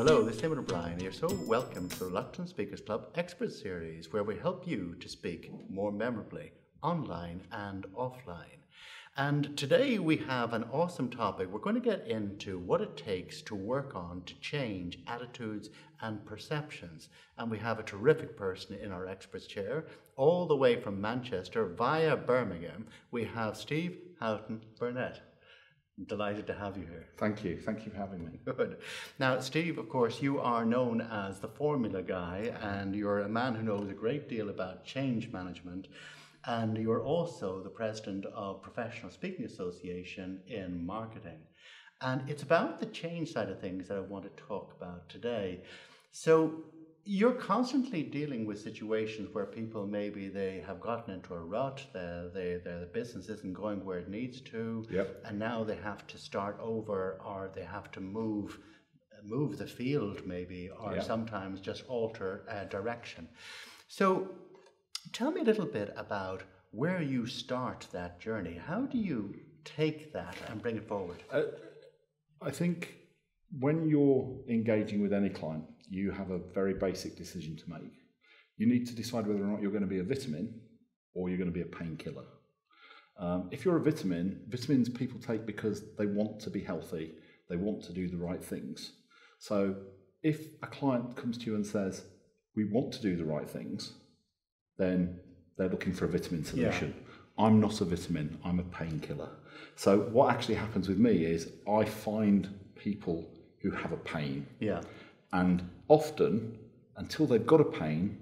Hello, this is Eamonn O'Brien. You're so welcome to the Reluctant Speakers Club Expert Series, where we help you to speak more memorably, online and offline. And today we have an awesome topic. We're going to get into what it takes to work on to change attitudes and perceptions. And we have a terrific person in our experts chair, all the way from Manchester via Birmingham. We have Steve Houghton-Burnett. Delighted to have you here. Thank you. Thank you for having me. Good. Now, Steve, of course, you are known as the formula guy, and you're a man who knows a great deal about change management, and you're also the president of Professional Speaking Association in marketing. And it's about the change side of things that I want to talk about today. So you're constantly dealing with situations where people maybe they have gotten into a rut, their business isn't going where it needs to, and now they have to start over, or they have to move the field maybe, or sometimes just alter direction. So tell me a little bit about where you start that journey. How do you take that and bring it forward? I think when you're engaging with any client, you have a very basic decision to make. You need to decide whether or not you're going to be a vitamin or you're going to be a painkiller. If you're a vitamin, vitamins people take because they want to be healthy, they want to do the right things. So if a client comes to you and says, we want to do the right things, then they're looking for a vitamin solution. Yeah. I'm not a vitamin, I'm a painkiller. So what actually happens with me is I find people who have a pain. Yeah. And often, until they've got a pain,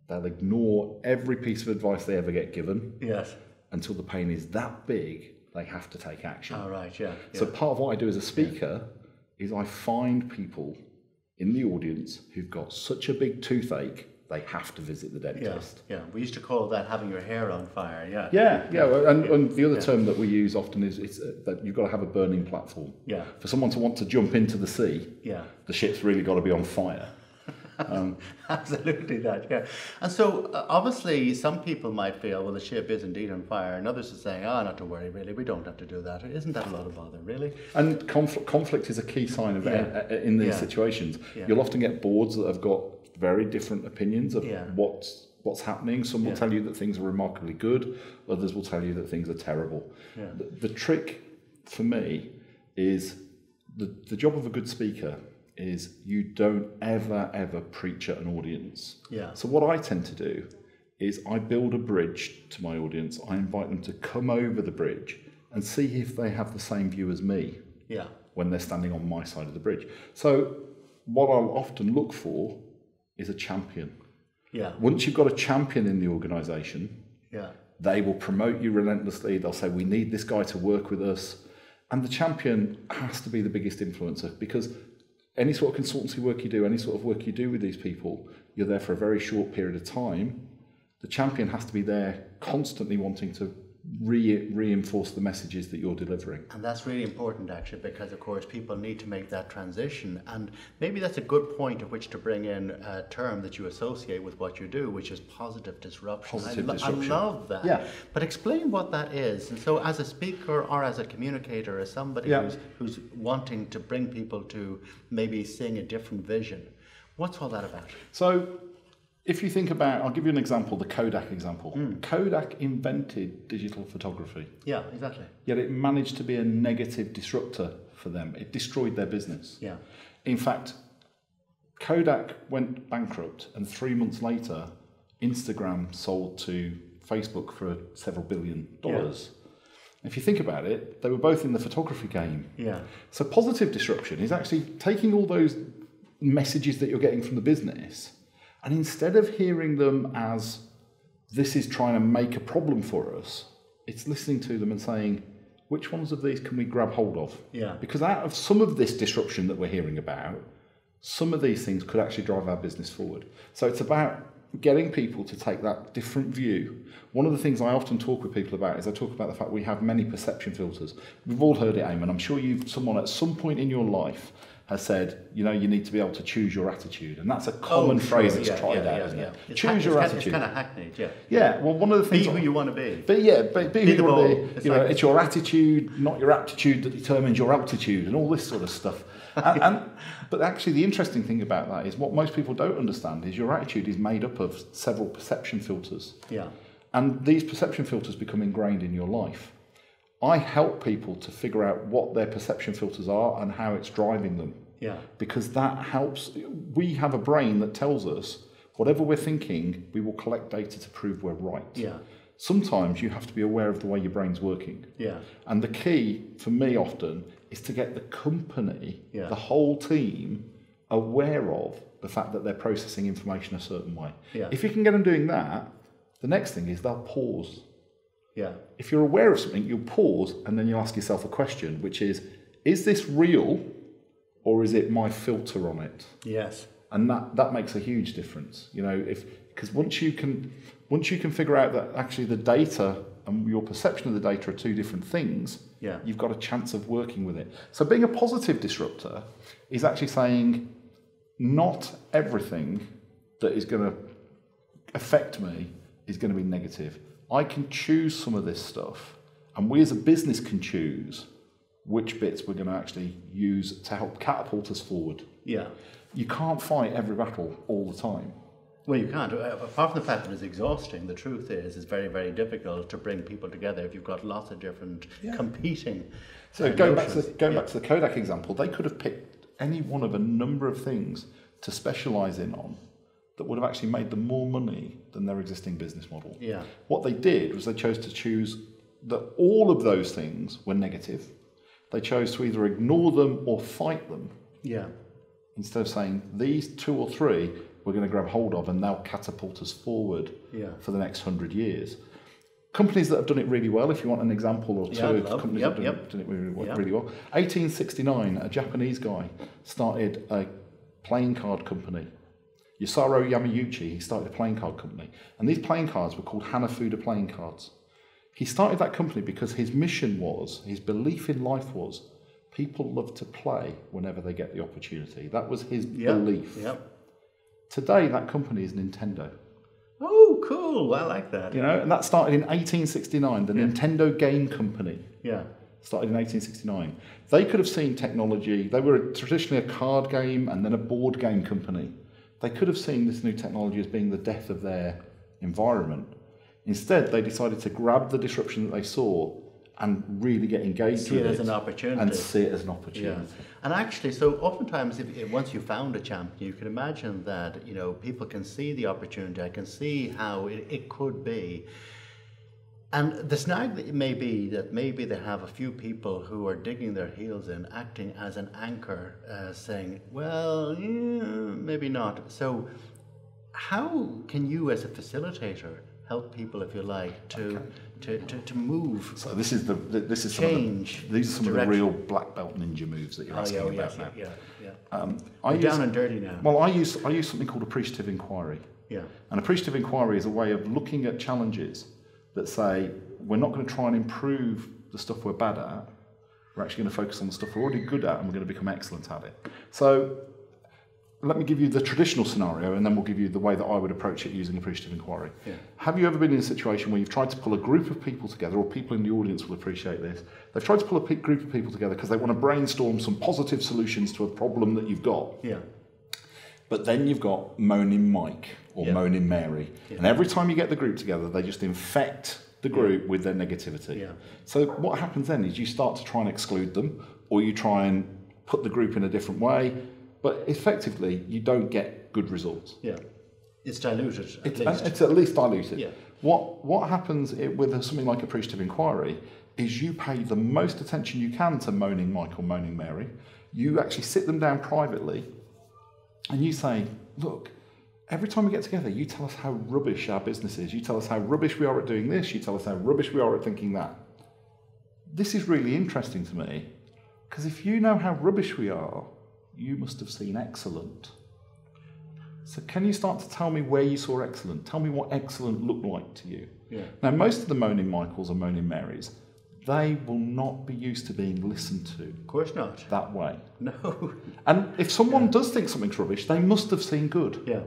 they'll ignore every piece of advice they ever get given. Yes. Until the pain is that big, they have to take action. Oh, right, yeah. So part of what I do as a speaker is I find people in the audience who've got such a big toothache, they have to visit the dentist. Yeah, we used to call that having your hair on fire, And the other term that we use often is that you've got to have a burning platform. Yeah. For someone to want to jump into the sea, the ship's really got to be on fire. Absolutely that, yeah. And so obviously some people might feel, well, the ship is indeed on fire, and others are saying, not to worry, really, we don't have to do that. Isn't that a lot of bother, really? And conflict is a key sign of in these situations. Yeah. You'll often get boards that have got very different opinions of what's happening. Some will tell you that things are remarkably good, others will tell you that things are terrible. Yeah. The trick for me is the job of a good speaker is you don't ever preach at an audience. Yeah. So what I tend to do is I build a bridge to my audience. I invite them to come over the bridge and see if they have the same view as me when they're standing on my side of the bridge. So what I'll often look for is a champion. Yeah. Once you've got a champion in the organisation, they will promote you relentlessly. They'll say, we need this guy to work with us. And the champion has to be the biggest influencer, because any sort of consultancy work you do, any sort of work you do with these people, you're there for a very short period of time. The champion has to be there constantly wanting to reinforce the messages that you're delivering. And that's really important, actually, because of course people need to make that transition, and maybe that's a good point at which to bring in a term that you associate with what you do, which is positive disruption. I love that. Yeah. But explain what that is. And so as a speaker or as a communicator, as somebody who's wanting to bring people to maybe seeing a different vision, what's all that about? So if you think about, I'll give you an example, the Kodak example. Kodak invented digital photography. Yeah, exactly. Yet it managed to be a negative disruptor for them. It destroyed their business. Yeah. In fact, Kodak went bankrupt, and 3 months later, Instagram sold to Facebook for several $1 billion. Yeah. If you think about it, they were both in the photography game. Yeah. So positive disruption is actually taking all those messages that you're getting from the business, and instead of hearing them as, this is trying to make a problem for us, it's listening to them and saying, which ones of these can we grab hold of? Yeah. Because out of some of this disruption that we're hearing about, some of these things could actually drive our business forward. So it's about getting people to take that different view. One of the things I often talk with people about is I talk about the fact we have many perception filters. We've all heard it, Eamonn. I'm sure someone at some point in your life has said, you need to be able to choose your attitude. And that's a common phrase that's tried out, isn't it? Choose your attitude. It's kind of hackneyed, yeah. Yeah, well, one of the things... Be who you want to be. Be who you want to be. It's your attitude, not your aptitude, that determines your altitude and all this sort of stuff. But actually, the interesting thing about that is what most people don't understand is your attitude is made up of several perception filters. Yeah. And these perception filters become ingrained in your life. I help people to figure out what their perception filters are and how it's driving them. Yeah. Because that helps. We have a brain that tells us whatever we're thinking, we will collect data to prove we're right. Yeah. Sometimes you have to be aware of the way your brain's working. Yeah. And the key for me often is to get the company, the whole team, aware of the fact that they're processing information a certain way. Yeah. If you can get them doing that, the next thing is they'll pause. Yeah. If you're aware of something, you'll pause and then you ask yourself a question, which is this real or is it my filter on it? Yes. And that makes a huge difference. Because once you can figure out that actually the data and your perception of the data are two different things, you've got a chance of working with it. So being a positive disruptor is actually saying not everything that is going to affect me is going to be negative. I can choose some of this stuff, and we as a business can choose which bits we're going to actually use to help catapult us forward. Yeah. You can't fight every battle all the time. Well, you can't. Apart from the fact that it's exhausting, the truth is it's very, very difficult to bring people together if you've got lots of different competing. So going back to the Kodak example, they could have picked any one of a number of things to specialise in on that would have actually made them more money than their existing business model. Yeah. What they did was they chose to choose that all of those things were negative. They chose to either ignore them or fight them. Yeah. Instead of saying these two or three we're going to grab hold of and they'll catapult us forward for the next 100 years. Companies that have done it really well, if you want an example or two of companies that have done it really well. 1869, a Japanese guy started a playing card company. Yasaro Yamauchi, he started a playing card company. And these playing cards were called Hanafuda playing cards. He started that company because his mission was, his belief in life was, people love to play whenever they get the opportunity. That was his belief. Yep. Today, that company is Nintendo. Oh, cool. I like that. And that started in 1869, the Nintendo Game Company. Yeah. Started in 1869. They could have seen technology. They were traditionally a card game and then a board game company. They could have seen this new technology as being the death of their environment. Instead, they decided to grab the disruption that they saw and really get engaged with it. See it as an opportunity. And see it as an opportunity. Yeah. And actually, so oftentimes, once you found a champion, you can imagine that, people can see the opportunity, I can see how it could be. And the snag may be that maybe they have a few people who are digging their heels in, acting as an anchor, saying, well, maybe not. So how can you as a facilitator help people, if you like, to move? So these are some of the real black belt ninja moves that you're asking about now. I'm down and dirty now. Well, I use something called appreciative inquiry. Yeah. And appreciative inquiry is a way of looking at challenges that say we're not going to try and improve the stuff we're bad at. We're actually going to focus on the stuff we're already good at, and we're going to become excellent at it. So let me give you the traditional scenario, and then we'll give you the way that I would approach it using appreciative inquiry. Yeah. Have you ever been in a situation where you've tried to pull a group of people together, or people in the audience will appreciate this, they've tried to pull a group of people together because they want to brainstorm some positive solutions to a problem that you've got. Yeah. But then you've got Moaning Mike or Moaning Mary. Yeah. And every time you get the group together, they just infect the group with their negativity. Yeah. So what happens then is you start to try and exclude them, or you try and put the group in a different way. But effectively, you don't get good results. Yeah, it's diluted. It's at least diluted. Yeah. What happens with something like appreciative inquiry is you pay the most attention you can to Moaning Mike or Moaning Mary. You actually sit them down privately, and you say, "Look, every time we get together, you tell us how rubbish our business is. You tell us how rubbish we are at doing this. You tell us how rubbish we are at thinking that. This is really interesting to me, because if you know how rubbish we are, you must have seen excellent. So can you start to tell me where you saw excellent? Tell me what excellent looked like to you." Yeah. Now, most of the Moaning Michaels and Moaning Marys they will not be used to being listened to. Of course not. That way. No. And if someone does think something's rubbish, they must have seen good. Yeah.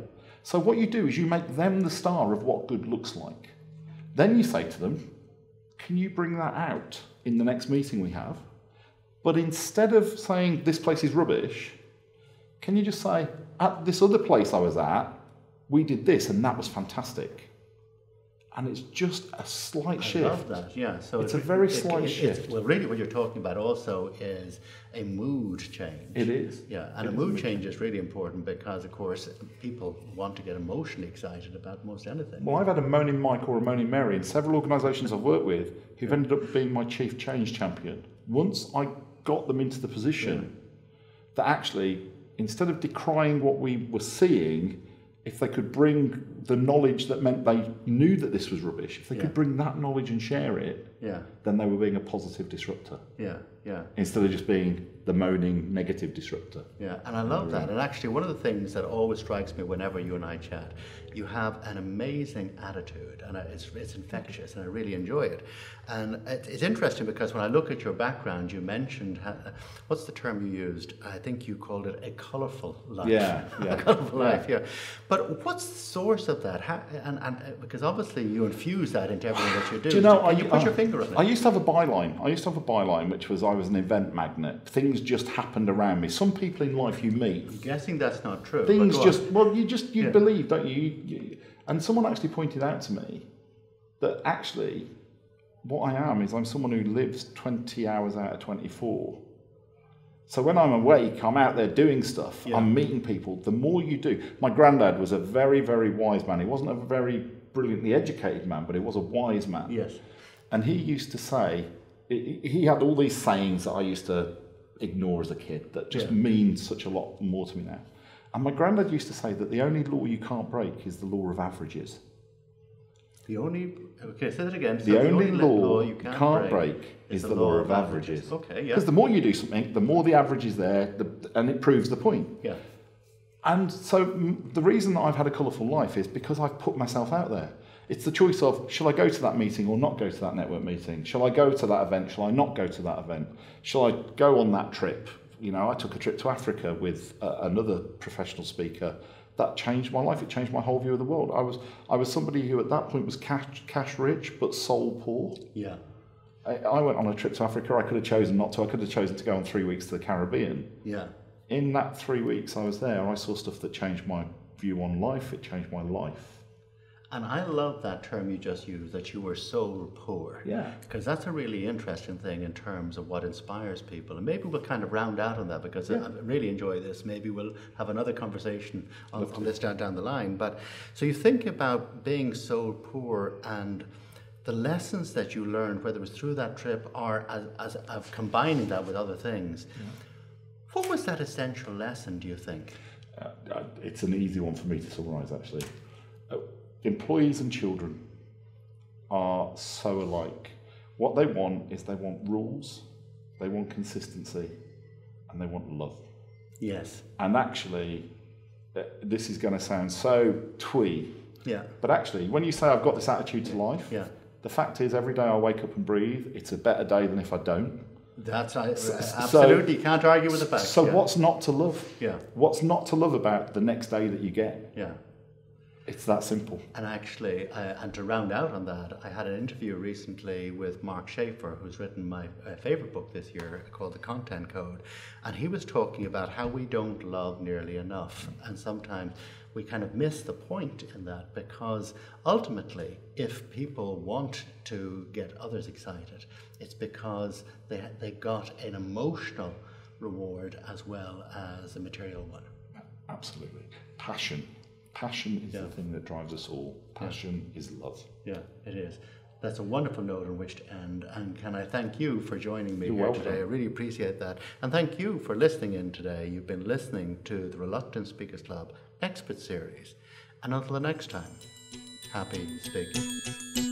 So what you do is you make them the star of what good looks like. Then you say to them, can you bring that out in the next meeting we have? But instead of saying this place is rubbish, can you just say, at this other place I was at, we did this and that was fantastic. And it's just a slight shift. I love that, yeah. So it's a very slight shift. Well, really what you're talking about also is a mood change. It is. Yeah, and a mood change is really important because, of course, people want to get emotionally excited about most anything. Well, I've had a moaning Mike or a moaning Mary in several organisations I've worked with who've ended up being my chief change champion. Once I got them into the position that actually, instead of decrying what we were seeing, if they could bring the knowledge that meant they knew that this was rubbish, if they could bring that knowledge and share it, then they were being a positive disruptor. Yeah, yeah. Instead of just being the moaning negative disruptor. Yeah, and I love that. And actually, one of the things that always strikes me whenever you and I chat, you have an amazing attitude, and it's infectious, and I really enjoy it. And it's interesting because when I look at your background, you mentioned, what's the term you used? I think you called it a colourful life. Yeah, a colourful life, yeah. But what's the source of that? And because obviously you infuse that into everything that you do. Do you know, Can you put your finger on it? I used to have a byline. Which was I was an event magnet. Things just happened around me. Some people in life you meet. I'm guessing that's not true. Things just, you believe, don't you? And someone actually pointed out to me that actually what I am is I'm someone who lives 20 hours out of 24. So when I'm awake, I'm out there doing stuff. I'm meeting people. The more you do. My granddad was a very, very wise man. He wasn't a very brilliantly educated man, but he was a wise man. Yes. And he used to say, he had all these sayings that I used to ignore as a kid that just mean such a lot more to me now. And my granddad used to say that the only law you can't break is the law of averages. Okay, say that again. The only law you can't break is the law of averages. Okay, yeah. Because the more you do something, the more the average is there, and it proves the point. Yeah. And so the reason that I've had a colourful life is because I've put myself out there. It's the choice of, shall I go to that meeting or not go to that network meeting? Shall I go to that event? Shall I not go to that event? Shall I go on that trip? You know, I took a trip to Africa with another professional speaker. That changed my life. It changed my whole view of the world. I was somebody who at that point was cash rich but soul poor. Yeah. I went on a trip to Africa. I could have chosen not to. I could have chosen to go on 3 weeks to the Caribbean. Yeah. In that 3 weeks I was there, I saw stuff that changed my view on life. It changed my life. And I love that term you just used, that you were soul poor. Yeah. Because that's a really interesting thing in terms of what inspires people. And maybe we'll kind of round out on that because I really enjoy this. Maybe we'll have another conversation on this down the line. But so you think about being soul poor and the lessons that you learned, whether it was through that trip or as combining that with other things. Yeah. What was that essential lesson, do you think? It's an easy one for me to summarise, actually. Employees and children are so alike. What they want is they want rules, they want consistency, and they want love. Yes. And actually, this is going to sound so twee. Yeah. But actually, when you say I've got this attitude to life, the fact is every day I wake up and breathe, it's a better day than if I don't. That's absolutely, you can't argue with the fact. So what's not to love? Yeah. What's not to love about the next day that you get? Yeah. It's that simple. And actually, and to round out on that, I had an interview recently with Mark Schaefer, who's written my favourite book this year called The Content Code. And he was talking about how we don't love nearly enough. And sometimes we kind of miss the point in that because ultimately, if people want to get others excited, it's because they got an emotional reward as well as a material one. Absolutely. Passion. Passion is the thing that drives us all. Passion is love. Yeah, it is. That's a wonderful note on which to end. And can I thank you for joining me You're here today? I really appreciate that. And thank you for listening in today. You've been listening to the Reluctant Speakers Club Expert Series. And until the next time, happy speaking.